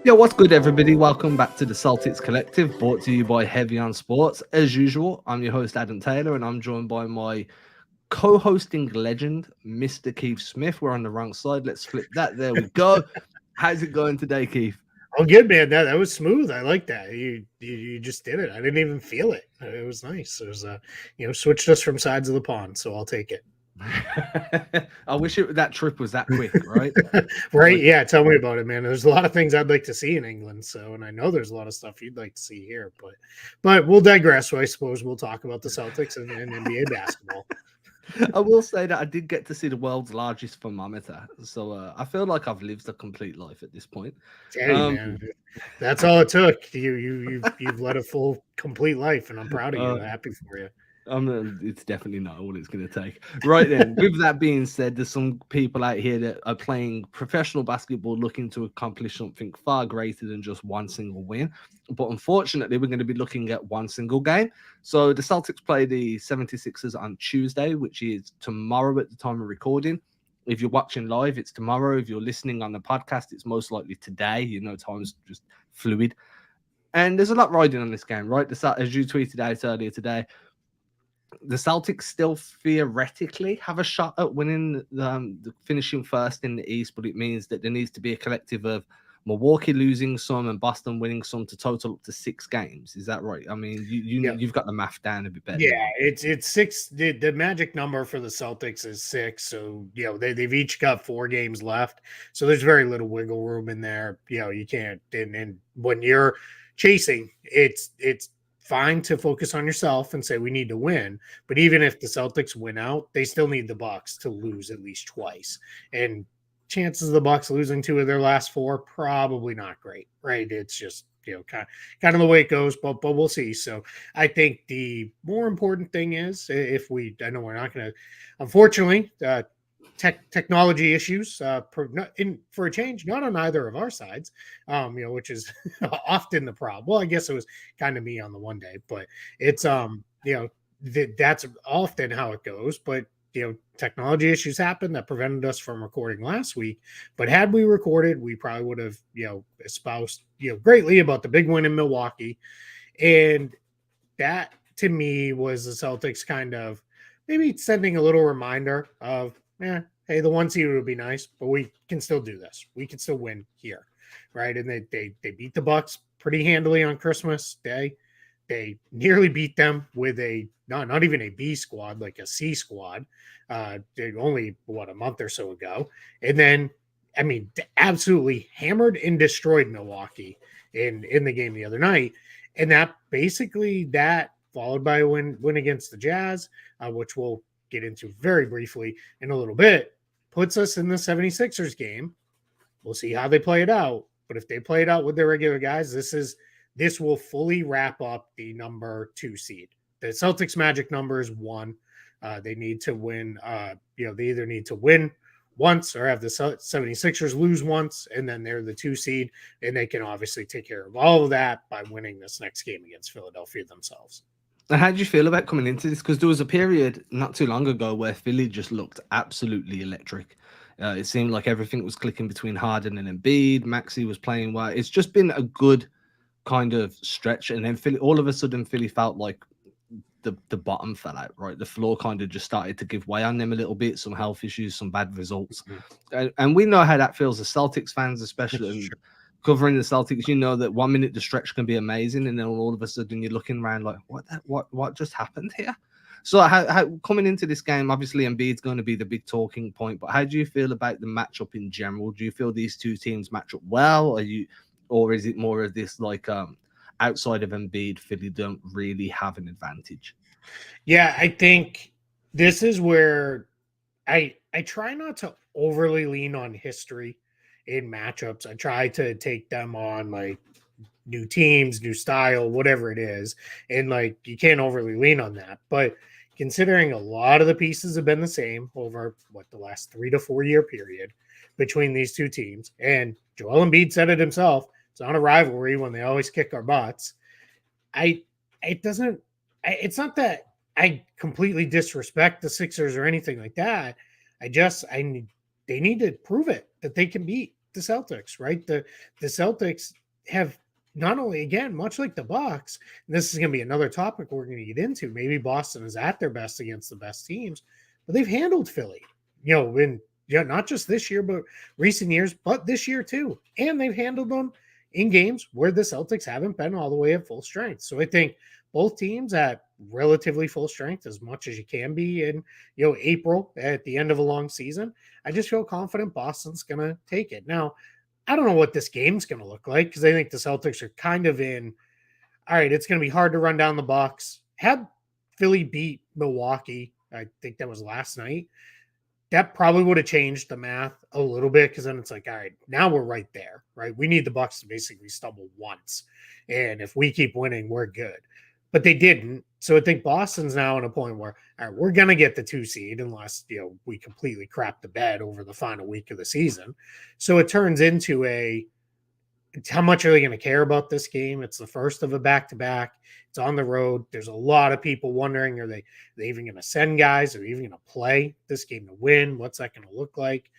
Yeah, what's good, everybody? Welcome back to the Celtics Collective, brought to you by Heavy on Sports. As usual, I'm your host, Adam Taylor, and I'm joined by my co hosting legend, Mr. Keith Smith. We're on the wrong side. Let's flip that. There we go. How's it going today, Keith? Oh, good man. That was smooth. I like that. You just did it. I didn't even feel it. It was nice. It was switched us from sides of the pond, so I'll take it. I wish that trip was that quick, right? Right? Like, Yeah. Tell me about it, man. There's a lot of things I'd like to see in England. So, and I know there's a lot of stuff you'd like to see here, but we'll digress. So I suppose we'll talk about the Celtics and NBA basketball. I will say that I did get to see the world's largest thermometer, so I feel like I've lived a complete life at this point. Hey, Um, man. That's all it took. You've led a full, complete life, and I'm proud of uh, you. Happy for you. It's definitely not all it's going to take. Right then, with that being said, there's some people out here that are playing professional basketball looking to accomplish something far greater than just one single win. But unfortunately, we're going to be looking at one single game. So the Celtics play the 76ers on Tuesday, which is tomorrow at the time of recording. If you're watching live, it's tomorrow. If you're listening on the podcast, it's most likely today. Time's just fluid. And there's a lot riding on this game, right? As you tweeted out earlier today, the Celtics still theoretically have a shot at winning the finishing first in the East, but it means that there needs to be a collective of Milwaukee losing some and Boston winning some to total up to 6 games. Is that right? I mean, Yeah. you've got the math down a bit better. Yeah, it's six. The magic number for the Celtics is six. So they've each got 4 games left. So there's very little wiggle room in there. You can't. And when you're chasing, it's fine to focus on yourself and say we need to win. But even if the Celtics win out, they still need the Bucks to lose at least twice. And chances of the Bucks losing 2 of their last 4 probably not great, right? It's just kind of the way it goes, but we'll see. So I think the more important thing is I know we're not going to, unfortunately, technology issues for a change, not on either of our sides, which is often the problem. Well, I guess it was kind of me on the one day, but it's that's often how it goes. But technology issues happened that prevented us from recording last week. But had we recorded, we probably would have espoused greatly about the big win in Milwaukee, and that to me was the Celtics kind of maybe sending a little reminder of, hey, the 1 seed would be nice, but we can still do this. We can still win here, right? And they beat the Bucks pretty handily on Christmas Day. They nearly beat them with a not even a B squad, like a C squad. Only a month or so ago, and then I mean, absolutely hammered and destroyed Milwaukee in the game the other night, and that followed by a win against the Jazz, which we'll get into very briefly in a little bit, puts us in the 76ers game. We'll see how they play it out, but if they play it out with their regular guys, this will fully wrap up the number 2 seed. The Celtics magic number is 1. They need to win. They either need to win once or have the 76ers lose once, and then they're the 2 seed, and they can obviously take care of all of that by winning this next game against Philadelphia themselves. And how did you feel about coming into this? Because there was a period not too long ago where Philly just looked absolutely electric. It seemed like everything was clicking between Harden and Embiid. Maxey was playing well. It's just been a good kind of stretch, and then Philly, all of a sudden, Philly felt like the bottom fell out, right? The floor kind of just started to give way on them a little bit, some health issues, some bad results. And we know how that feels as Celtics fans, especially Sure. covering the Celtics. You know that 1 minute the stretch can be amazing, and then all of a sudden you're looking around like, what just happened here? So how coming into this game, obviously Embiid's going to be the big talking point, but how do you feel about the matchup in general? Do you feel these two teams match up well? Or is it more of this like outside of Embiid, Philly don't really have an advantage? Yeah, I think this is where I try not to overly lean on history in matchups. I try to take them on like new teams, new style, whatever it is. And like you can't overly lean on that. But considering a lot of the pieces have been the same over the last 3 to 4 year period between these two teams, and Joel Embiid said it himself, it's not a rivalry when they always kick our butts. It's not that I completely disrespect the Sixers or anything like that. They need to prove it that they can beat the Celtics, right? The Celtics have not only, again, much like the Bucks, and this is going to be another topic we're going to get into. Maybe Boston is at their best against the best teams, but they've handled Philly, in not just this year, but recent years, but this year too. And they've handled them in games where the Celtics haven't been all the way at full strength. So I think both teams at relatively full strength, as much as you can be in, April at the end of a long season. I just feel confident Boston's going to take it. Now, I don't know what this game's going to look like because I think the Celtics are kind of in, all right, it's going to be hard to run down the Bucks. Had Philly beat Milwaukee, I think that was last night, that probably would have changed the math a little bit because then it's like, all right, now we're right there, right? We need the Bucks to basically stumble once. And if we keep winning, we're good. But they didn't. So I think Boston's now in a point where, all right, we're going to get the 2 seed unless, we completely crap the bed over the final week of the season. So it turns into how much are they going to care about this game? It's the first of a back-to-back. It's on the road. There's a lot of people wondering, are they even going to send guys? Are they even going to play this game to win? What's that going to look like?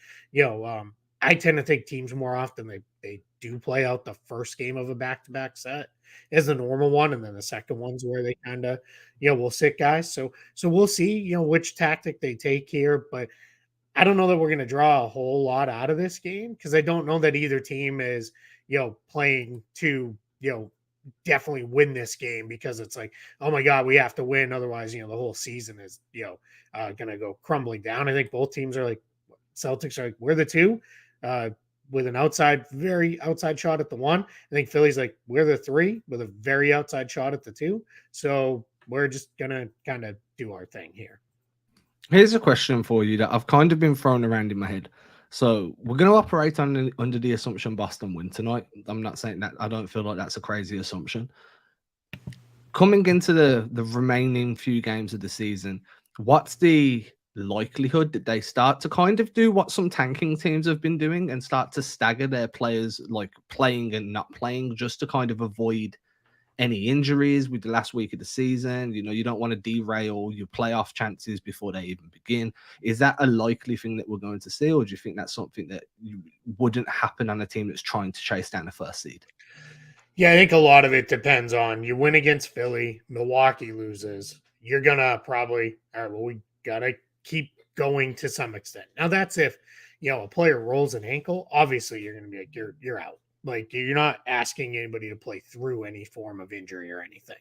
I tend to think teams more often they do play out the first game of a back-to-back set as the normal one, and then the second one's where they kind of, will sit guys. So we'll see, which tactic they take here, but I don't know that we're going to draw a whole lot out of this game because I don't know that either team is, playing to, definitely win this game because it's like, oh my God, we have to win. Otherwise, the whole season is, going to go crumbling down. I think both teams are like, Celtics are like, we're the 2 with an very outside shot at the 1. I think Philly's like, we're the 3 with a very outside shot at the 2. So we're just going to kind of do our thing here. Here's a question for you that I've kind of been thrown around in my head. So we're going to operate under the assumption Boston win tonight. I'm not saying that. I don't feel like that's a crazy assumption. Coming into the remaining few games of the season, what's the likelihood that they start to kind of do what some tanking teams have been doing and start to stagger their players, like playing and not playing, just to kind of avoid any injuries with the last week of the season? You don't want to derail your playoff chances before they even begin. Is that a likely thing that we're going to see, or do you think that's something that wouldn't happen on a team that's trying to chase down the first seed? Yeah, I think a lot of it depends on, you win against Philly, Milwaukee loses, you're gonna probably, all right, well, we gotta keep going to some extent. Now that's if, a player rolls an ankle, obviously you're gonna be like, you're out. Like, you're not asking anybody to play through any form of injury or anything.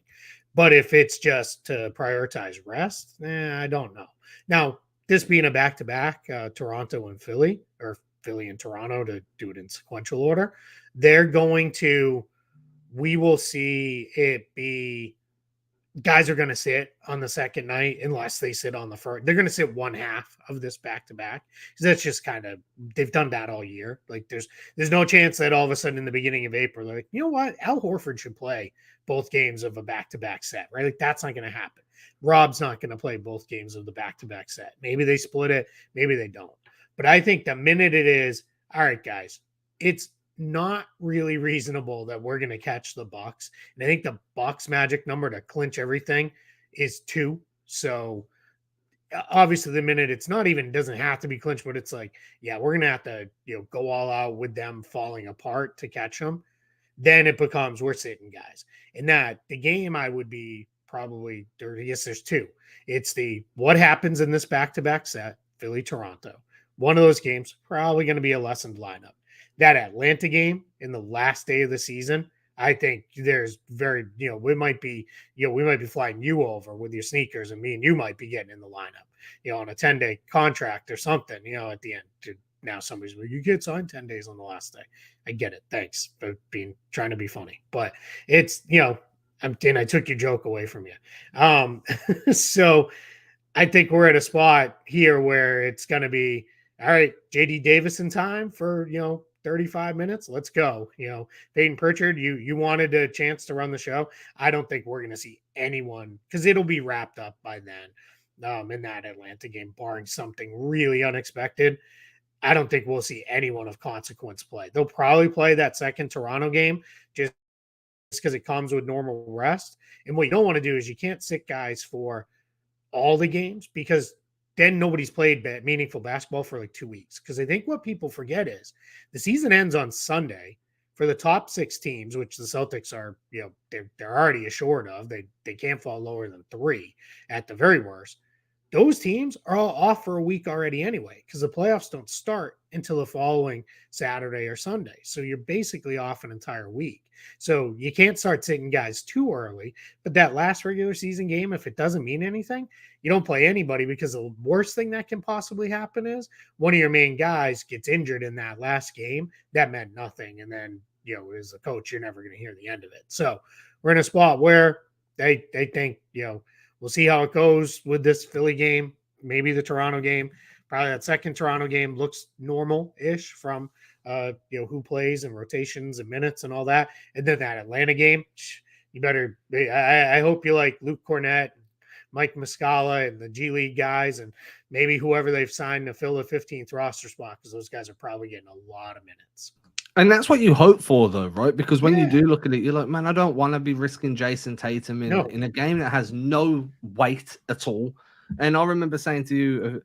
But if it's just to prioritize rest, I don't know. Now, this being a back-to-back, Toronto and Philly, or Philly and Toronto to do it in sequential order, we will see it be, guys are going to sit on the second night unless they sit on the first. They're going to sit one half of this back to back because that's just kind of, they've done that all year. Like there's no chance that all of a sudden in the beginning of April, they're like, you know what, Al Horford should play both games of a back to back set, right? Like that's not going to happen. Rob's not going to play both games of the back to back set. Maybe they split it, maybe they don't. But I think the minute it is, all right, guys, it's not really reasonable that we're going to catch the Bucks. And I think the Bucks magic number to clinch everything is 2. So obviously the minute it's not even, doesn't have to be clinched, but it's like, yeah, we're going to have to, go all out with them falling apart to catch them. Then it becomes, we're sitting guys. And that the game I would be probably dirty. Yes, there's 2. It's what happens in this back-to-back set, Philly, Toronto. One of those games, probably going to be a lessened lineup. That Atlanta game in the last day of the season, I think there's very, we might be flying you over with your sneakers and me and you might be getting in the lineup, on a 10-day contract or something, at the end. Now somebody's like, you get signed 10 days on the last day. I get it. Thanks for trying to be funny. But it's, I took your joke away from you. So I think we're at a spot here where it's going to be, all right, JD Davison time for, 35 minutes. Let's go. Peyton Pritchard, you wanted a chance to run the show. I don't think we're going to see anyone because it'll be wrapped up by then in that Atlanta game, barring something really unexpected. I don't think we'll see anyone of consequence play. They'll probably play that second Toronto game just because it comes with normal rest. And what you don't want to do is you can't sit guys for all the games because then nobody's played meaningful basketball for like 2 weeks. Because I think what people forget is the season ends on Sunday for the top 6 teams, which the Celtics are, they're already assured of. They can't fall lower than 3 at the very worst. Those teams are all off for a week already anyway, because the playoffs don't start until the following Saturday or Sunday. So you're basically off an entire week. So you can't start sitting guys too early. But that last regular season game, if it doesn't mean anything, you don't play anybody, because the worst thing that can possibly happen is one of your main guys gets injured in that last game. That meant nothing. And then, as a coach, you're never going to hear the end of it. So we're in a spot where they think, we'll see how it goes with this Philly game, maybe the Toronto game. Probably that second Toronto game looks normal-ish from who plays and rotations and minutes and all that. And then that Atlanta game, you better. I hope you like Luke Cornett, Mike Muscala, and the G League guys, and maybe whoever they've signed to fill the 15th roster spot, because those guys are probably getting a lot of minutes. And that's what you hope for, though, right? Because when you do look at it, you're like, man, I don't want to be risking Jason Tatum in a game that has no weight at all. And I remember saying to you,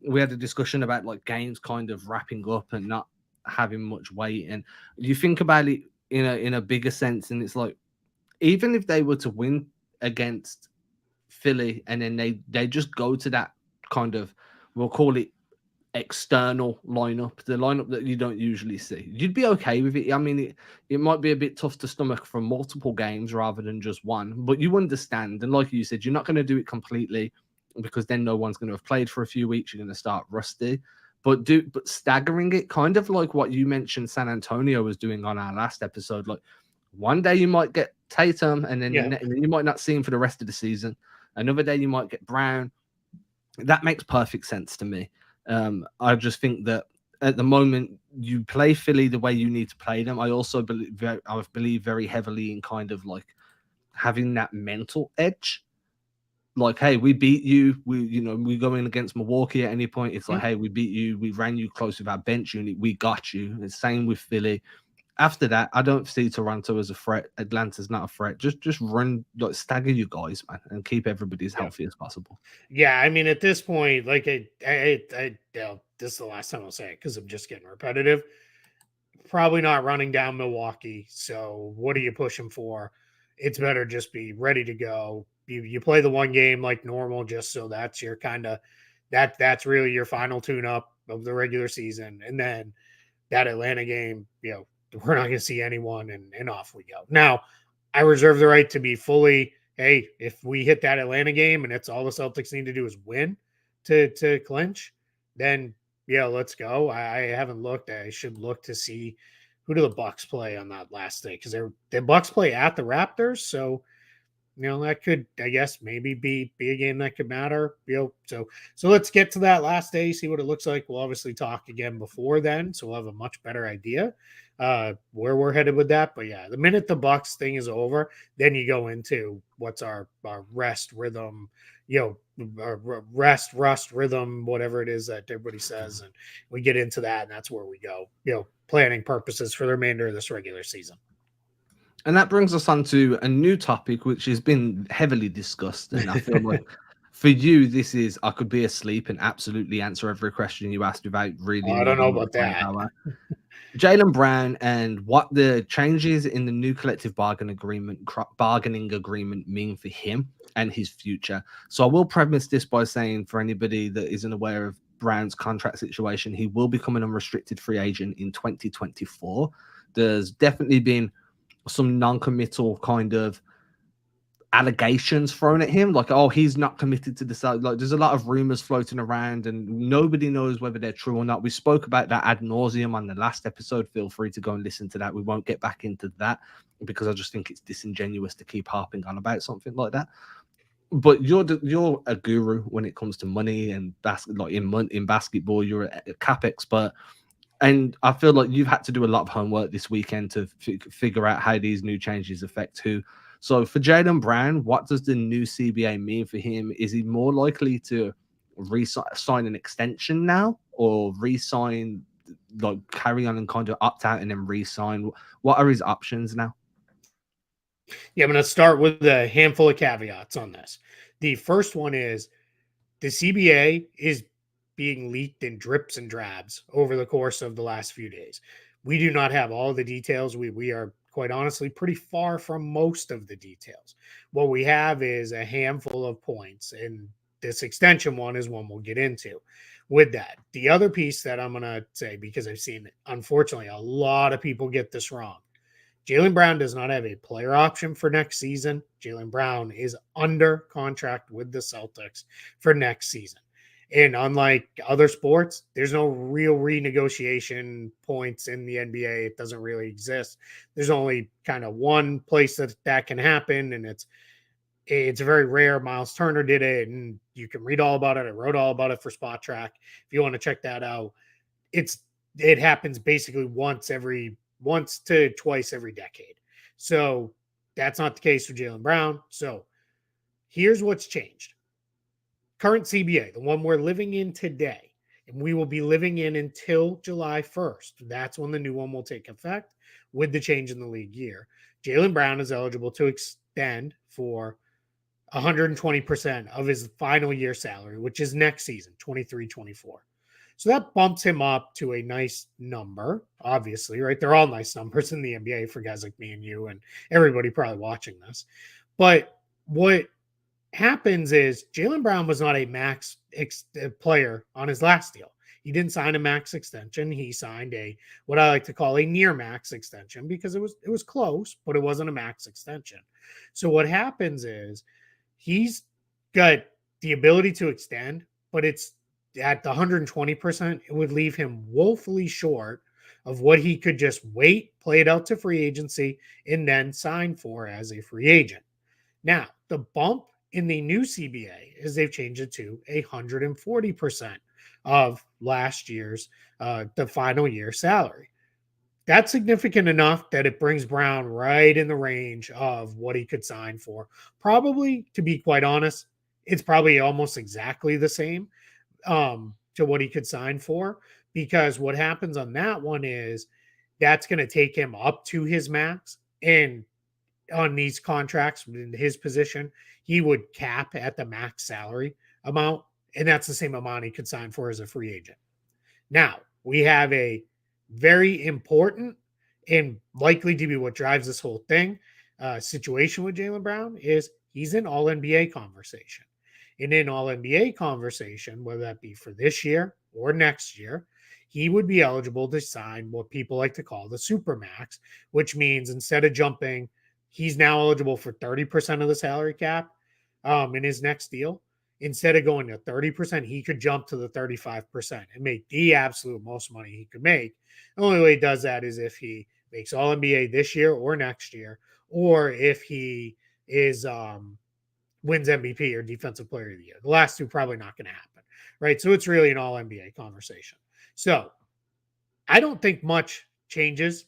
we had a discussion about like games kind of wrapping up and not having much weight. And you think about it in a bigger sense, and it's like, even if they were to win against Philly and then they just go to that kind of, we'll call it external lineup, the lineup that you don't usually see, you'd be okay with it. I mean, it might be a bit tough to stomach from multiple games rather than just one, but you understand. And like you said, you're not going to do it completely, because then no one's going to have played for a few weeks. You're going to start rusty, but staggering it, kind of like what you mentioned San Antonio was doing on our last episode. Like one day you might get Tatum, and then you might not see him for the rest of the season. Another day you might get Brown. That makes perfect sense to me. I just think that at the moment you play Philly the way you need to play them. I also believe very heavily in kind of like having that mental edge. Like, hey, we beat you. We go in against Milwaukee at any point. It's like, hey, we beat you. We ran you close with our bench unit. We got you. The same with Philly. After that, I don't see Toronto as a threat. Atlanta's not a threat. Just run, like, stagger you guys, man, and keep everybody as healthy as possible. Yeah, I mean, at this point, like, this is the last time I'll say it because I'm just getting repetitive. Probably not running down Milwaukee. So what are you pushing for? It's better just be ready to go. You play the one game like normal, just so that's your kind of that's really your final tune-up of the regular season, and then that Atlanta game, we're not going to see anyone, and off we go. Now, I reserve the right to be fully, hey, if we hit that Atlanta game and it's all the Celtics need to do is win to clinch, then let's go. I haven't looked. I should look to see who do the Bucks play on that last day, because the Bucks play at the Raptors, so that could, I guess, maybe be a game that could matter. So let's get to that last day, see what it looks like. We'll obviously talk again before then, so we'll have a much better idea where we're headed with that. But yeah, the minute the Bucks thing is over, then you go into what's our rest rhythm, rust rhythm, whatever it is that everybody says, and we get into that, and that's where we go. Planning purposes for the remainder of this regular season. And that brings us on to a new topic, which has been heavily discussed. And I feel like for you, this is, I could be asleep and absolutely answer every question you asked without really. I don't know about that. Jaylen Brown and what the changes in the new collective bargaining agreement mean for him and his future. So I will premise this by saying, for anybody that isn't aware of Brown's contract situation, he will become an unrestricted free agent in 2024. There's definitely been some non-committal kind of allegations thrown at him, like, oh, he's not committed to this. Like, there's a lot of rumors floating around and nobody knows whether they're true or not. We spoke about that ad nauseum on the last episode. Feel free to go and listen to that. We won't get back into that because I just think it's disingenuous to keep harping on about something like that. But you're a guru when it comes to money and in basketball. You're a cap expert. And I feel like you've had to do a lot of homework this weekend to figure out how these new changes affect who. So for Jaylen Brown, what does the new CBA mean for him? Is he more likely to sign an extension now, or re-sign, like carry on and kind of opt out and then re-sign? What are his options now? Yeah, I'm going to start with a handful of caveats on this. The first one is the CBA is being leaked in drips and drabs over the course of the last few days. We do not have all the details. We are quite honestly pretty far from most of the details. What we have is a handful of points, and this extension one is one we'll get into. With that, the other piece that I'm going to say, because I've seen, unfortunately, a lot of people get this wrong. Jaylen Brown does not have a player option for next season. Jaylen Brown is under contract with the Celtics for next season. And unlike other sports, there's no real renegotiation points in the NBA. It doesn't really exist. There's only kind of one place that can happen, and it's very rare. Miles Turner did it, and you can read all about it. I wrote all about it for Spot Track. If you want to check that out, it happens basically once to twice every decade. So that's not the case for Jaylen Brown. So here's what's changed. Current CBA, the one we're living in today, and we will be living in until July 1st. That's when the new one will take effect with the change in the league year. Jaylen Brown is eligible to extend for 120% of his final year salary, which is next season, 23-24. So that bumps him up to a nice number, obviously, right? They're all nice numbers in the NBA for guys like me and you and everybody probably watching this. But what happens is Jaylen Brown was not a max player on his last deal. He didn't sign a max extension. He signed what I like to call a near max extension because it was close, but it wasn't a max extension. So what happens is he's got the ability to extend, but it's at the 120%, it would leave him woefully short of what he could just wait, play it out to free agency, and then sign for as a free agent. Now, the bump in the new CBA is they've changed it to 140% of last year's, the final year salary. That's significant enough that it brings Brown right in the range of what he could sign for. Probably, to be quite honest, it's probably almost exactly the same to what he could sign for, because what happens on that one is that's going to take him up to his max. And on these contracts in his position, he would cap at the max salary amount. And that's the same amount he could sign for as a free agent. Now, we have a very important and likely to be what drives this whole thing situation with Jaylen Brown is he's in all NBA conversation. And in all NBA conversation, whether that be for this year or next year, he would be eligible to sign what people like to call the Supermax, which means instead of jumping, he's now eligible for 30% of the salary cap in his next deal. Instead of going to 30%, he could jump to the 35% and make the absolute most money he could make. The only way he does that is if he makes all NBA this year or next year, or if he is wins MVP or Defensive Player of the Year. The last two probably not going to happen, right? So it's really an all NBA conversation. So I don't think much changes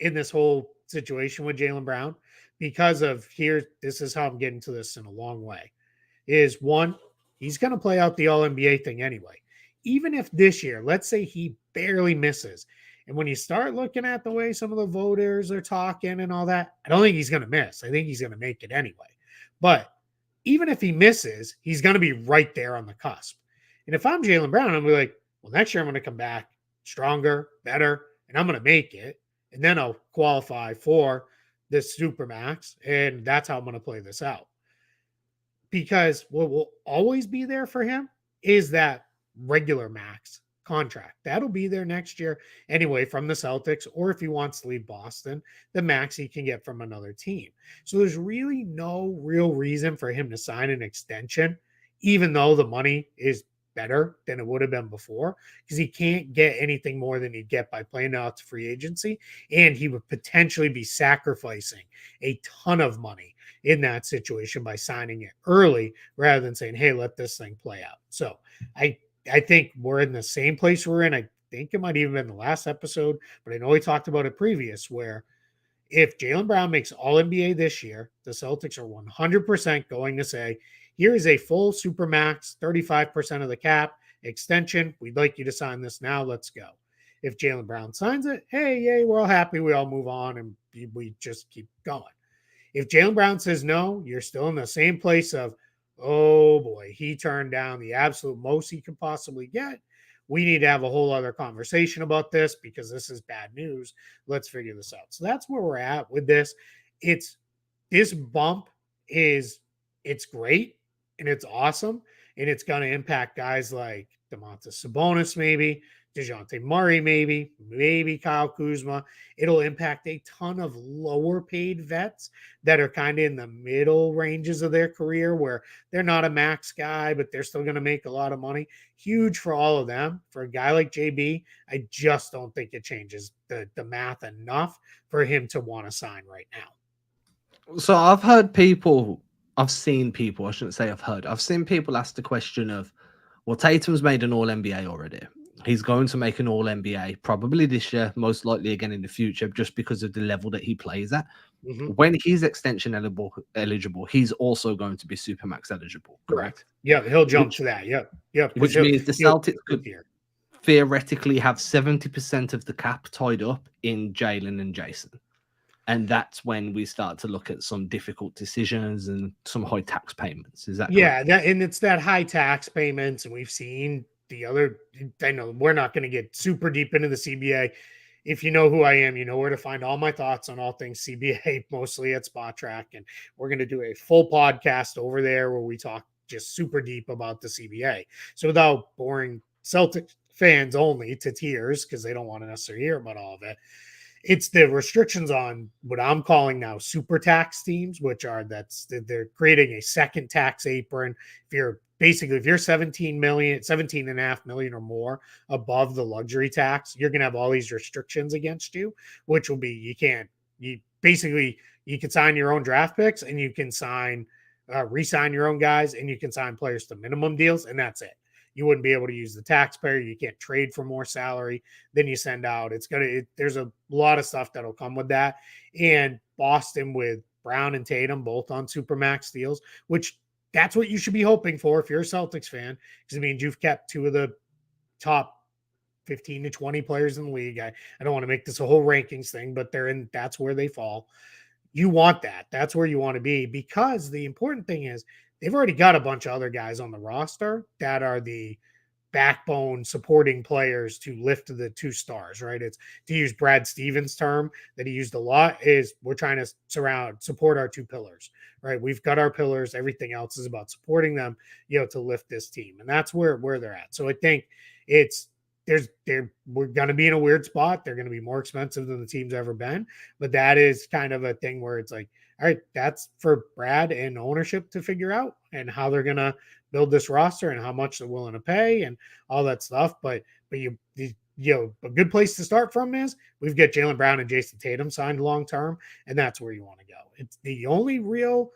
in this whole situation with Jaylen Brown because of this is how I'm getting to this in a long way, is one, he's going to play out the all NBA thing anyway. Even if this year, let's say he barely misses. And when you start looking at the way some of the voters are talking and all that, I don't think he's going to miss. I think he's going to make it anyway. But even if he misses, he's going to be right there on the cusp. And if I'm Jaylen Brown, I'm going to be like, well, next year I'm going to come back stronger, better, and I'm going to make it. And then I'll qualify for this Supermax. And that's how I'm going to play this out. Because what will always be there for him is that regular max contract. That'll be there next year anyway from the Celtics, or if he wants to leave Boston, the max he can get from another team. So there's really no real reason for him to sign an extension, even though the money is better than it would have been before, because he can't get anything more than he'd get by playing out to free agency, and he would potentially be sacrificing a ton of money in that situation by signing it early rather than saying, hey, let this thing play out. So I think we're in the same place we're in. I think it might even been the last episode, but I know we talked about it previous, where if Jaylen Brown makes all NBA this year, the Celtics are 100% going to say, here is a full Supermax, 35% of the cap extension. We'd like you to sign this now. Let's go. If Jaylen Brown signs it, hey, yay, we're all happy. We all move on and we just keep going. If Jaylen Brown says no, you're still in the same place of, Oh boy, he turned down the absolute most he could possibly get. We need to have a whole other conversation about this because this is bad news. Let's figure this out. So that's where we're at with this. It's this bump is it's great and it's awesome and it's going to impact guys like Domantas Sabonis, maybe DeJounte Murray, maybe Kyle Kuzma. It'll impact a ton of lower paid vets that are kind of in the middle ranges of their career where they're not a max guy, but they're still going to make a lot of money. Huge for all of them. For a guy like JB, I just don't think it changes the math enough for him to want to sign right now. So I've heard people, I've seen people, I shouldn't say I've heard, I've seen people ask the question of, well, Tatum's made an All NBA already. He's going to make an All NBA probably this year, most likely again in the future, just because of the level that he plays at. Mm-hmm. When he's extension eligible, he's also going to be Supermax eligible, correct? Yeah, he'll jump to that. Yep. Which means the Celtics could theoretically have 70% of the cap tied up in Jaylen and Jason. And that's when we start to look at some difficult decisions and some high tax payments. Is that correct? And it's that high tax payments. And we've seen the other, I know we're not going to get super deep into the CBA. If you know who I am, you know where to find all my thoughts on all things CBA, mostly at Spot Track. And we're going to do a full podcast over there where we talk just super deep about the CBA. So without boring Celtic fans only to tears, because they don't want to necessarily hear about all of it, it's the restrictions on what I'm calling now super tax teams, which are they're creating a second tax apron. If you're 17.5 million or more above the luxury tax, you're going to have all these restrictions against you, which will be, you can sign your own draft picks and you can re-sign your own guys and you can sign players to minimum deals. And that's it. You wouldn't be able to use the taxpayer. You can't trade for more salary than you send out. There's a lot of stuff that'll come with that. And Boston with Brown and Tatum both on Supermax deals, which that's what you should be hoping for if you're a Celtics fan, because it means you've kept two of the top 15 to 20 players in the league. I don't want to make this a whole rankings thing, but that's where they fall. You want that. That's where you want to be, because the important thing is they've already got a bunch of other guys on the roster that are the backbone supporting players to lift the two stars, right? It's, to use Brad Stevens' term that he used a lot, is we're trying to support our two pillars, right? We've got our pillars. Everything else is about supporting them, to lift this team. And that's where they're at. So I think we're going to be in a weird spot. They're going to be more expensive than the team's ever been, but that is kind of a thing where it's like, all right, that's for Brad and ownership to figure out and how they're going to build this roster and how much they're willing to pay and all that stuff. But a good place to start from is we've got Jaylen Brown and Jason Tatum signed long-term, and that's where you want to go. It's the only real,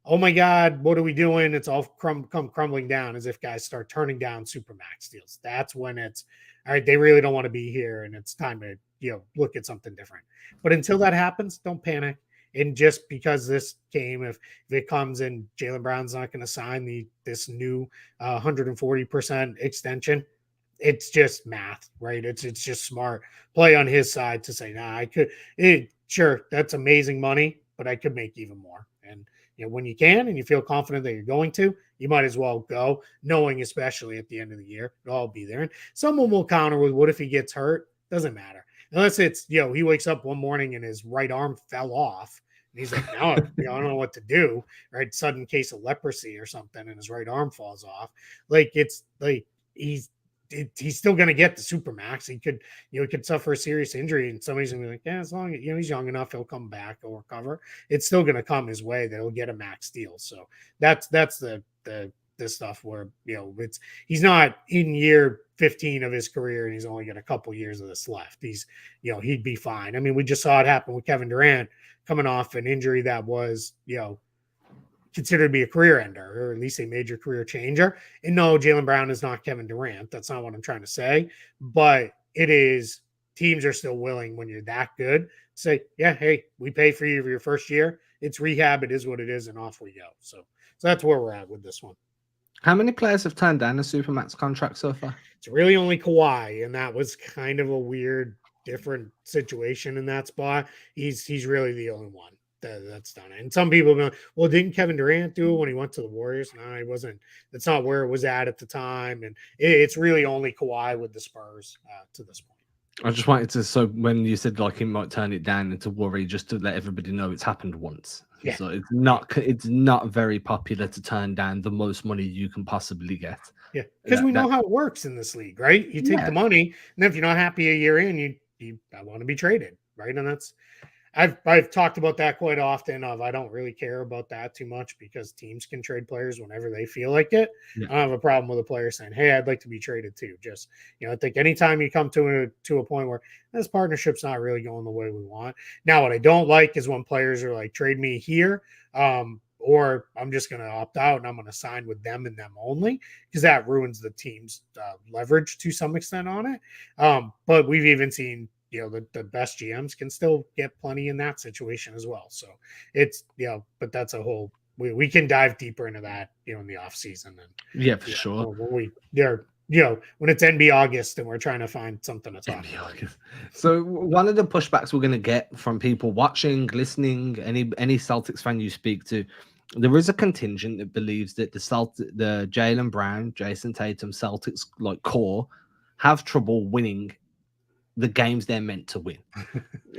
oh my God, what are we doing? It's all come crumbling down as if guys start turning down Supermax deals. That's when it's, all right, they really don't want to be here and it's time to, look at something different. But until that happens, don't panic. And just because this came, if it comes and Jaylen Brown's not going to sign this new 140% extension, it's just math, right? It's just smart play on his side to say, nah, sure, that's amazing money, but I could make even more. And when you can and you feel confident that you're going to, you might as well go, knowing especially at the end of the year, it'll all be there. And someone will counter with, what if he gets hurt? Doesn't matter. Unless it's, he wakes up one morning and his right arm fell off. And he's like, now I don't know what to do, right? Sudden case of leprosy or something, and his right arm falls off. Like, it's like he's still going to get the Supermax. He could suffer a serious injury and somebody's going to be like, yeah, as long as, he's young enough, he'll come back, he'll recover. It's still going to come his way that he'll get a max deal. So that's the stuff where, he's not in year 15 of his career and he's only got a couple years of this left. He'd be fine. I mean, we just saw it happen with Kevin Durant coming off an injury that was, considered to be a career ender or at least a major career changer. And no, Jaylen Brown is not Kevin Durant. That's not what I'm trying to say. But it is, teams are still willing when you're that good to say, yeah, hey, we pay for you for your first year. It's rehab. It is what it is. And off we go. So that's where we're at with this one. How many players have turned down a Supermax contract so far? It's really only Kawhi. And that was kind of a weird, different situation in that spot. He's really the only one. that's done it. And some people go, well, didn't Kevin Durant do it when he went to the Warriors? No, he wasn't. That's not where it was at the time. And it's really only Kawhi with the Spurs to this point. I just wanted to, so when you said like he might turn it down into worry, just to let everybody know it's happened once. Yeah. So it's not very popular to turn down the most money you can possibly get. Yeah, because we know how it works in this league, right? You take the money, and then if you're not happy a year in, I want to be traded, right? And that's I've talked about that quite often. I don't really care about that too much because teams can trade players whenever they feel like it. Yeah. I don't have a problem with a player saying, "Hey, I'd like to be traded too." Just I think anytime you come to a point where this partnership's not really going the way we want. Now, what I don't like is when players are like, "Trade me here," or I'm just going to opt out and I'm going to sign with them and them only, because that ruins the team's leverage to some extent on it. But we've even seen. The best GMs can still get plenty in that situation as well. So it's, but that's a whole, we can dive deeper into that, in the off season. And yeah, for sure. When when it's NBA August and we're trying to find something to talk about. So one of the pushbacks we're going to get from people watching, listening, any Celtics fan you speak to, there is a contingent that believes that the Jaylen Brown, Jason Tatum Celtics like core have trouble winning the games they're meant to win,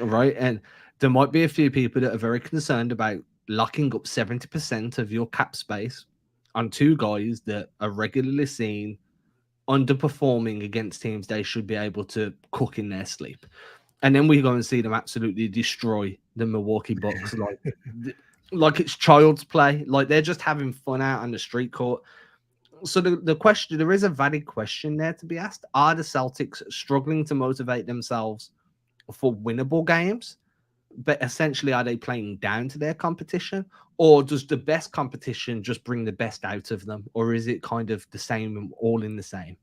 right? And there might be a few people that are very concerned about locking up 70% of your cap space on two guys that are regularly seen underperforming against teams they should be able to cook in their sleep. And then we go and see them absolutely destroy the Milwaukee Bucks like it's child's play. Like they're just having fun out on the street court. So the question, there is a valid question there to be asked. Are the Celtics struggling to motivate themselves for winnable games? But essentially, are they playing down to their competition? Or does the best competition just bring the best out of them? Or is it kind of the same, all in the same?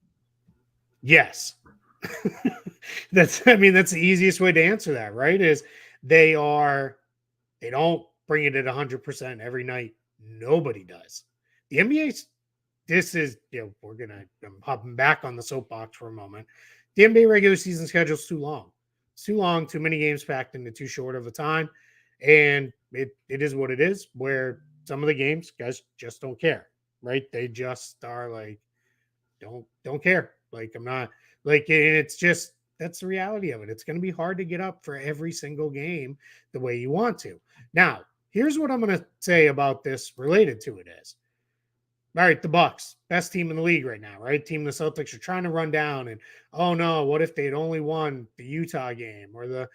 Yes. That's the easiest way to answer that, right? Is they don't bring it at 100% every night. Nobody does. The NBA's this is, I'm hopping back on the soapbox for a moment. The NBA regular season schedule is too long. It's too long, too many games packed into too short of a time. And it is what it is, where some of the games guys just don't care, right? They just are like, don't care. Like, I'm not like, it's just, that's the reality of it. It's going to be hard to get up for every single game the way you want to. Now, here's what I'm going to say about this related to it is, all right, the Bucks, best team in the league right now, right? Team the Celtics are trying to run down, and oh no, what if they'd only won the Utah game or the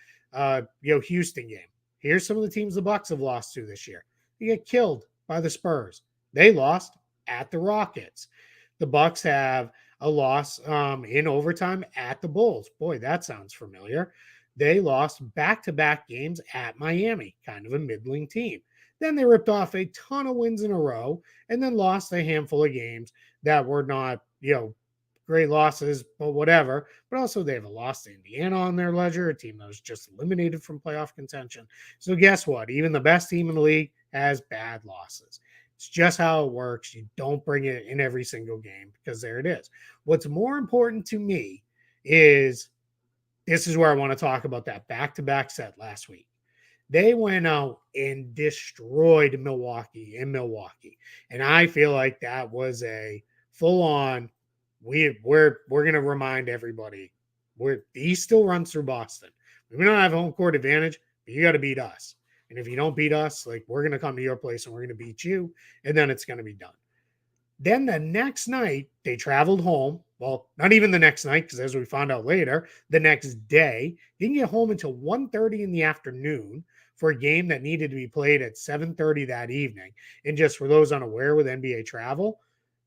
Houston game? Here's some of the teams the Bucks have lost to this year. They get killed by the Spurs. They lost at the Rockets. The Bucks have a loss in overtime at the Bulls. Boy, that sounds familiar. They lost back-to-back games at Miami, kind of a middling team. Then they ripped off a ton of wins in a row and then lost a handful of games that were not, great losses, but whatever. But also they have a loss to Indiana on their ledger, a team that was just eliminated from playoff contention. So guess what? Even the best team in the league has bad losses. It's just how it works. You don't bring it in every single game because there it is. What's more important to me is this is where I want to talk about that back-to-back set last week. They went out and destroyed Milwaukee in Milwaukee. And I feel like that was a full-on, we're going to remind everybody, the East still runs through Boston. We don't have home court advantage, but you got to beat us. And if you don't beat us, like, we're going to come to your place and we're going to beat you, and then it's going to be done. Then the next night, they traveled home. Well, not even the next night, because as we found out later, the next day, didn't get home until 1:30 in the afternoon for a game that needed to be played at 7:30 that evening. And just for those unaware with NBA travel,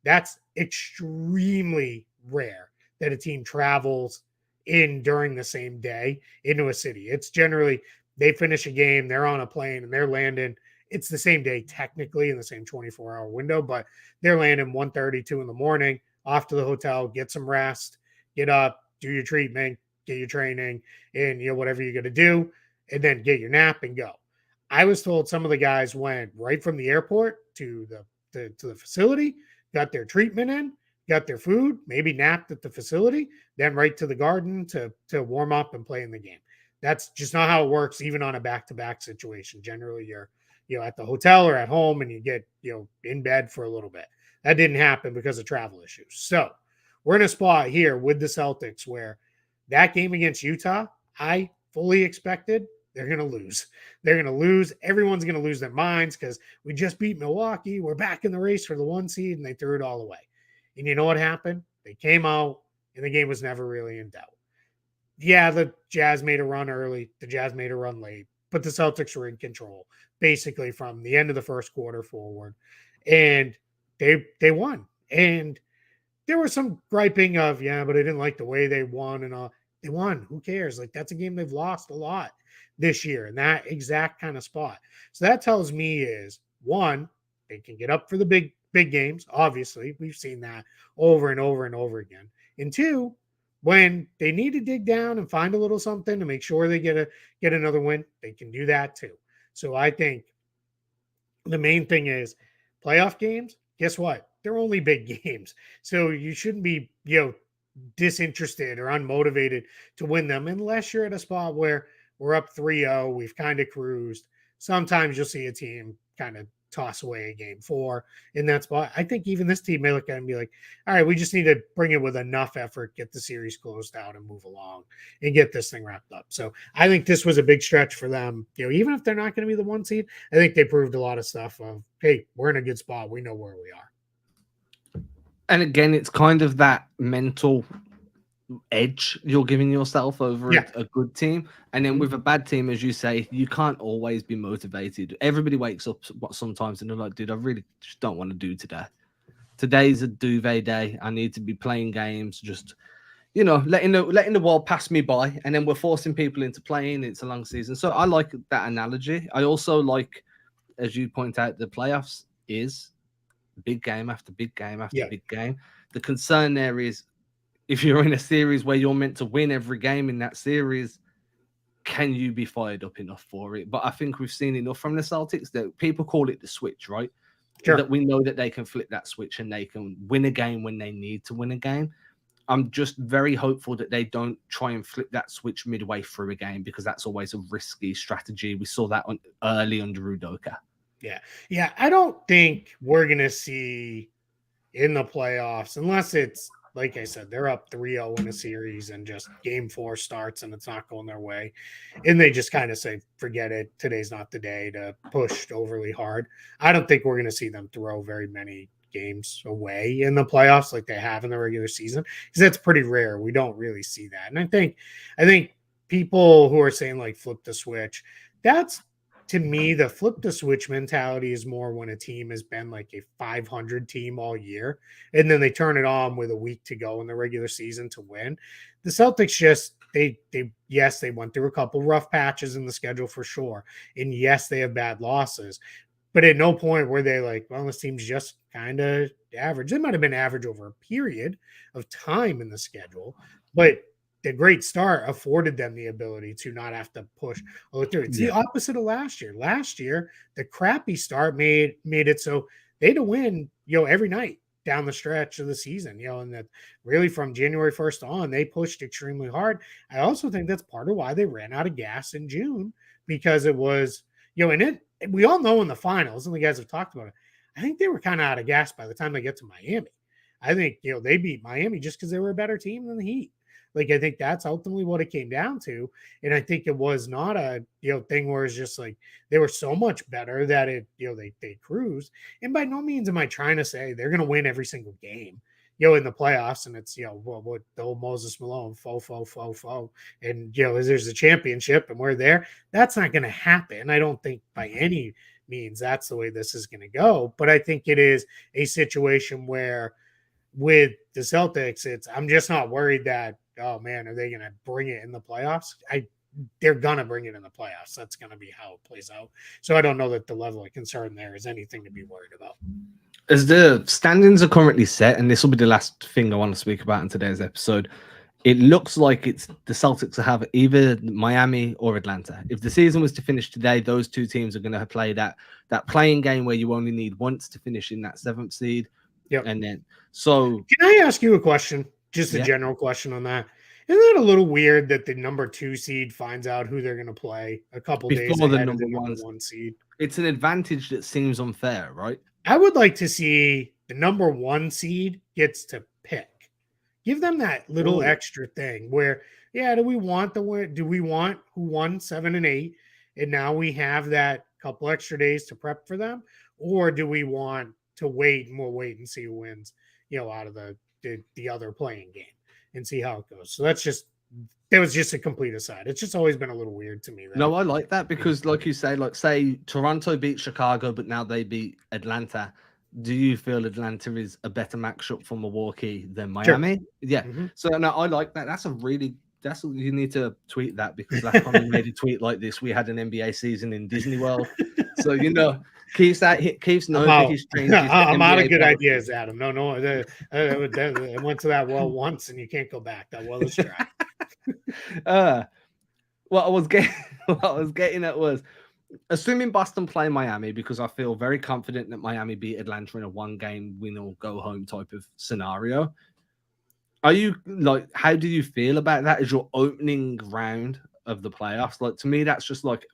that's extremely rare that a team travels in during the same day into a city. It's generally they finish a game, they're on a plane, and they're landing. It's the same day technically in the same 24-hour window, but they're landing 1:32 in the morning, off to the hotel, get some rest, get up, do your treatment, get your training, and whatever you're going to do, and then get your nap and go. I was told some of the guys went right from the airport to the facility, got their treatment in, got their food, maybe napped at the facility, then right to the garden to warm up and play in the game. That's just not how it works, even on a back-to-back situation. Generally, you're at the hotel or at home, and you get in bed for a little bit. That didn't happen because of travel issues. So we're in a spot here with the Celtics where that game against Utah, I fully expected they're going to lose. They're going to lose. Everyone's going to lose their minds because we just beat Milwaukee. We're back in the race for the 1 seed, and they threw it all away. And you know what happened? They came out, and the game was never really in doubt. Yeah, the Jazz made a run early. The Jazz made a run late, but the Celtics were in control basically from the end of the first quarter forward, and they won. And there was some griping of, yeah, but I didn't like the way they won and all. They won. Who cares? Like, that's a game they've lost a lot this year in that exact kind of spot. So that tells me is, one, they can get up for the big games. Obviously, we've seen that over and over and over again. And two, when they need to dig down and find a little something to make sure they get another win, they can do that too. So I think the main thing is playoff games. Guess what? They're only big games. So you shouldn't be, disinterested or unmotivated to win them unless you're at a spot where we're up 3-0. We've kind of cruised. Sometimes you'll see a team kind of toss away a game 4 in that spot. I think even this team may look at it and be like, all right, we just need to bring it with enough effort, get the series closed out and move along and get this thing wrapped up. So I think this was a big stretch for them. Even if they're not going to be the 1 seed, I think they proved a lot of stuff of, hey, we're in a good spot. We know where we are. And again, it's kind of that mental edge you're giving yourself over a good team. And then with a bad team, as you say, you can't always be motivated. Everybody wakes up sometimes and they're like, dude, I really just don't want to do today. Today's a duvet day. I need to be playing games, just letting the world pass me by. And then we're forcing people into playing. It's a long season. So I like that analogy. I also like, as you point out, the playoffs is big game after big game after big game. The concern there is, if you're in a series where you're meant to win every game in that series, can you be fired up enough for it? But I think we've seen enough from the Celtics that people call it the switch, right? Sure. That we know that they can flip that switch and they can win a game when they need to win a game. I'm just very hopeful that they don't try and flip that switch midway through a game, because that's always a risky strategy. We saw that early under Udoka. Yeah. I don't think we're going to see in the playoffs, unless it's, like I said, they're up 3-0 in a series and just game 4 starts and it's not going their way. And they just kind of say, forget it. Today's not the day to push overly hard. I don't think we're going to see them throw very many games away in the playoffs like they have in the regular season, because that's pretty rare. We don't really see that. And I think people who are saying like flip the switch, that's, to me, the flip the switch mentality is more when a team has been like a 500 team all year and then they turn it on with a week to go in the regular season to win. The Celtics just, they went through a couple rough patches in the schedule for sure. And yes, they have bad losses, but at no point were they like, well, this team's just kind of average. They might have been average over a period of time in the schedule, but the great start afforded them the ability to not have to push all through. It's the opposite of last year. Last year, the crappy start made it so they had to win, every night down the stretch of the season, and that really from January 1st on, they pushed extremely hard. I also think that's part of why they ran out of gas in June, because it was, and we all know in the finals, and the guys have talked about it, I think they were kind of out of gas by the time they get to Miami. I think, they beat Miami just because they were a better team than the Heat. Like, I think that's ultimately what it came down to. And I think it was not a, thing where it's just like they were so much better that it, they cruised. And by no means am I trying to say they're going to win every single game, in the playoffs. And it's, what the old Moses Malone, fo. And, there's a championship and we're there. That's not going to happen. I don't think by any means that's the way this is going to go. But I think it is a situation where with the Celtics, I'm just not worried that, oh man, are they going to bring it in the playoffs? They're going to bring it in the playoffs. That's going to be how it plays out. So I don't know that the level of concern there is anything to be worried about. As the standings are currently set, and this will be the last thing I want to speak about in today's episode, it looks like it's the Celtics to have either Miami or Atlanta. If the season was to finish today, those two teams are going to play that playing game where you only need once to finish in that 7th seed. Yep. And then, so can I ask you a question? Just a general question on that. Isn't it a little weird that the number 2 seed finds out who they're going to play a couple days before the ahead of number the number ones. 1 seed? It's an advantage that seems unfair, right? I would like to see the number 1 seed gets to pick. Give them that little Oh, extra thing where, yeah, do we want the win? Do we want who won 7 and 8? And now we have that couple extra days to prep for them, or do we want to wait and we'll wait and see who wins, out of the other playing game and see how it goes. So that was just a complete aside. It's just always been a little weird to me that. no, I like that because, like you say, like say Toronto beat Chicago, but now they beat Atlanta. Do you feel Atlanta is a better matchup for Milwaukee than Sure. Miami? Yeah. Mm-hmm. So no, I like that. That's what you need to tweet that because last time we made a tweet like this, we had an NBA season in Disney World. So Keith's known for his changes. I'm out of good ideas, Adam. No, I went to that well once, and you can't go back. That well is dry. What I was getting at was, assuming Boston play Miami, because I feel very confident that Miami beat Atlanta in a 1-game win or go home type of scenario. Are you like, how do you feel about that as your opening round of the playoffs? Like, to me, that's just like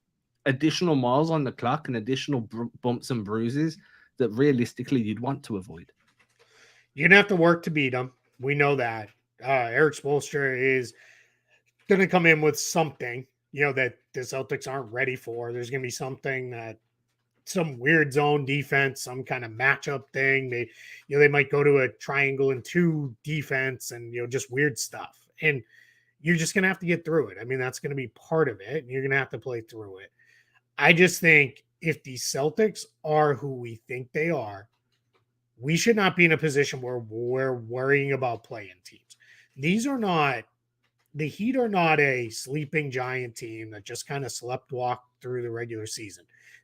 additional miles on the clock and additional bumps and bruises that realistically you'd want to avoid. You're gonna have to work to beat them. We know that. Eric Spoelstra is going to come in with something, that the Celtics aren't ready for. There's going to be something that some weird zone defense, some kind of matchup thing. They might go to a triangle and 2 defense and, just weird stuff. And you're just going to have to get through it. I mean, that's going to be part of it. And you're going to have to play through it. I just think if the Celtics are who we think they are, we should not be in a position where we're worrying about playing teams. The Heat are not a sleeping giant team that just kind of slept walk through the regular season.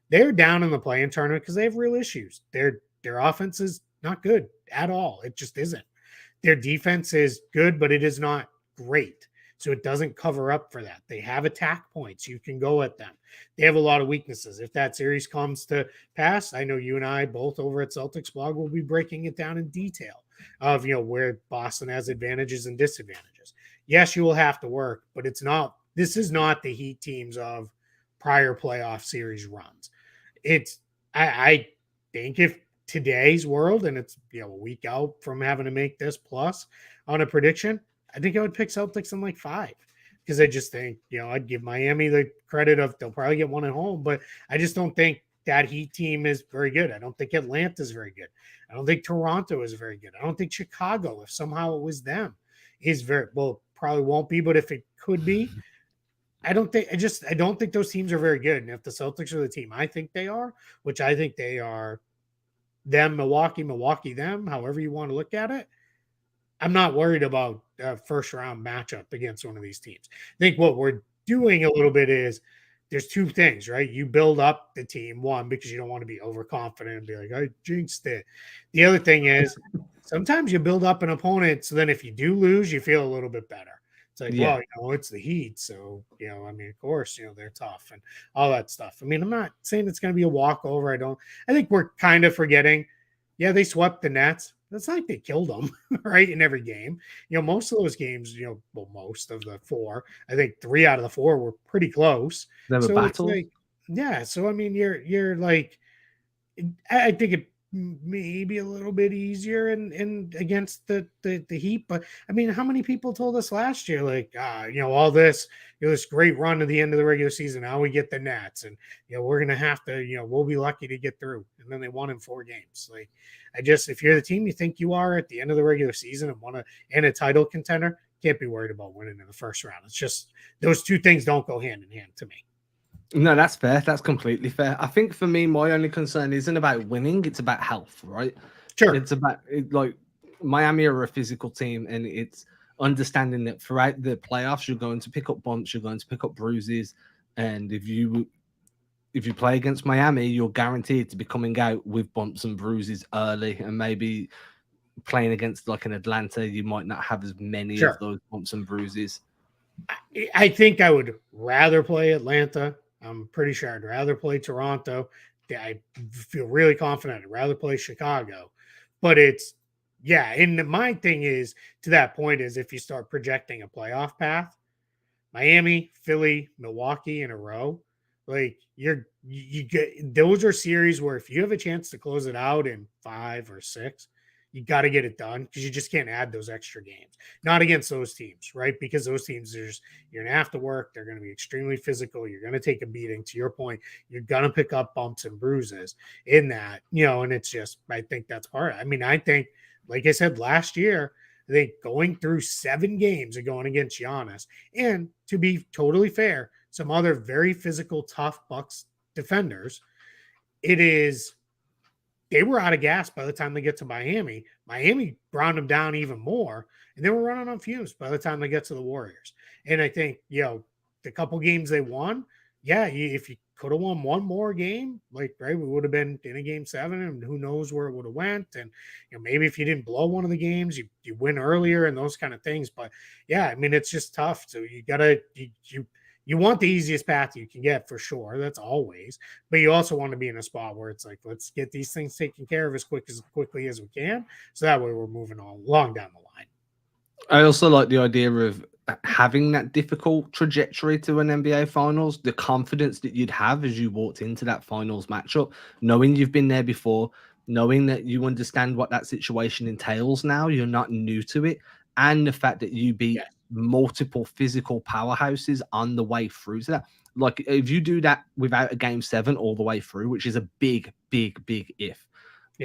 They're down in the play-in tournament because they have real issues. Their offense is not good at all. It just isn't. Their defense is good, but it is not great. So it doesn't cover up for that. They have attack points. You can go at them. They have a lot of weaknesses. If that series comes to pass, I know you and I both over at Celtics Blog will be breaking it down in detail of, where Boston has advantages and disadvantages. Yes, you will have to work, but this is not the Heat teams of prior playoff series runs. I think if today's world, and it's a week out from having to make this plus on a prediction, I think I would pick Celtics in like 5 because I just think, I'd give Miami the credit of they'll probably get one at home, but I just don't think that Heat team is very good. I don't think Atlanta is very good. I don't think Toronto is very good. I don't think Chicago, if somehow it was them, is probably won't be, but if it could be, I don't think those teams are very good. And if the Celtics are the team I think they are, which I think they are, them, Milwaukee, them, however you want to look at it, I'm not worried about a first round matchup against one of these teams. I think what we're doing a little bit is there's 2 things, right? You build up the team, one, because you don't want to be overconfident and be like, I jinxed it. The other thing is sometimes you build up an opponent so then if you do lose, you feel a little bit better. It's like, well, it's the Heat. So, of course, they're tough and all that stuff. I mean, I'm not saying it's going to be a walkover. I think we're kind of forgetting. Yeah, they swept the Nets. It's not like they killed them, right, in every game. Most of those games, most of the 4, I think 3 out of the 4 were pretty close. They were battles. Yeah. So, I mean, you're like, I think it maybe a little bit easier and against the Heat, but I mean, how many people told us last year, like, all this, this great run to the end of the regular season, now we get the Nets, and we're gonna have to, we'll be lucky to get through, and then they won in 4 games. Like, if you're the team you think you are at the end of the regular season and a title contender, can't be worried about winning in the first round. It's just those 2 things don't go hand in hand to me. No, that's fair. That's completely fair. I think for me, my only concern isn't about winning; it's about health, right? Sure. It's about like Miami are a physical team, and it's understanding that throughout the playoffs, you're going to pick up bumps, you're going to pick up bruises, and if you play against Miami, you're guaranteed to be coming out with bumps and bruises early, and maybe playing against like an Atlanta, you might not have as many of those bumps and bruises. I think I would rather play Atlanta. I'm pretty sure I'd rather play Toronto. I feel really confident I'd rather play Chicago. But it's Yeah, and my thing is to that point is if you start projecting a playoff path, Miami, Philly, Milwaukee in a row, like you get those are series where if you have a chance to close it out in 5 or 6, you got to get it done because you just can't add those extra games. Not against those teams, right? Because those teams, you're gonna have to work. They're gonna be extremely physical. You're gonna take a beating. To your point, you're gonna pick up bumps and bruises in that, and it's just I think that's part. I mean, I think, like I said last year, I think going through 7 games and going against Giannis, and to be totally fair, some other very physical, tough Bucks defenders, it is they were out of gas by the time they get to Miami. Miami ground them down even more, and they were running on fumes by the time they get to the Warriors. And I think, the couple games they won, yeah, if you could have won one more game, like, right, we would have been in a game 7, and who knows where it would have went. And maybe if you didn't blow one of the games, you win earlier and those kind of things. But yeah, I mean, it's just tough. So you gotta you want the easiest path you can get for sure. That's always, but you also want to be in a spot where it's like, let's get these things taken care of as quickly as we can. So that way we're moving all along down the line. I also like the idea of having that difficult trajectory to an NBA finals, the confidence that you'd have as you walked into that finals matchup, knowing you've been there before, knowing that you understand what that situation entails now, you're not new to it, and the fact that you beat multiple physical powerhouses on the way through to that. Like, if you do that without a game 7 all the way through, which is a big, big, big if,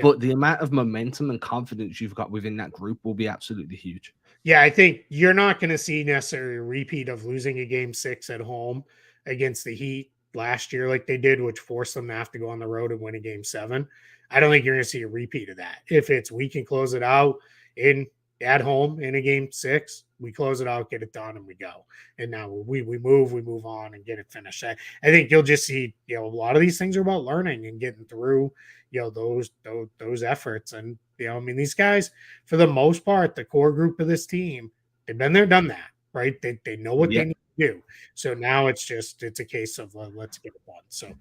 but the amount of momentum and confidence you've got within that group will be absolutely huge. Yeah, I think you're not going to see necessarily a repeat of losing a game 6 at home against the Heat last year, like they did, which forced them to have to go on the road and win a game 7. I don't think you're going to see a repeat of that. If it's we can close it out in at home in a game 6, we close it out, get it done, and we go. And now we move on and get it finished. I think you'll just see, a lot of these things are about learning and getting through, those efforts. And I mean, these guys, for the most part, the core group of this team, they've been there, done that, right? They know what they need to do. So now it's a case of let's get it done. So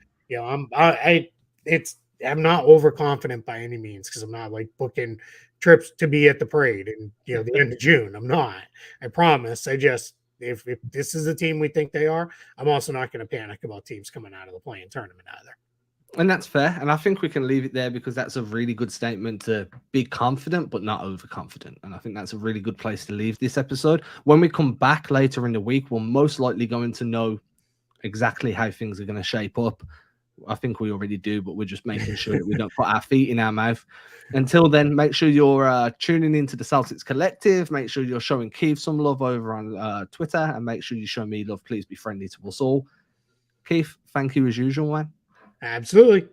I'm not overconfident by any means because I'm not like booking trips to be at the parade and the end of June. I'm not. I promise. I just if this is the team we think they are, I'm also not going to panic about teams coming out of the play-in tournament either. And that's fair. And I think we can leave it there because that's a really good statement to be confident, but not overconfident. And I think that's a really good place to leave this episode. When we come back later in the week, we're most likely going to know exactly how things are going to shape up. I think we already do, but we're just making sure that we don't put our feet in our mouth. Until then, make sure you're tuning into the Celtics Collective. Make sure you're showing Keith some love over on Twitter, and make sure you show me love. Please be friendly to us all. Keith, thank you as usual, man. Absolutely.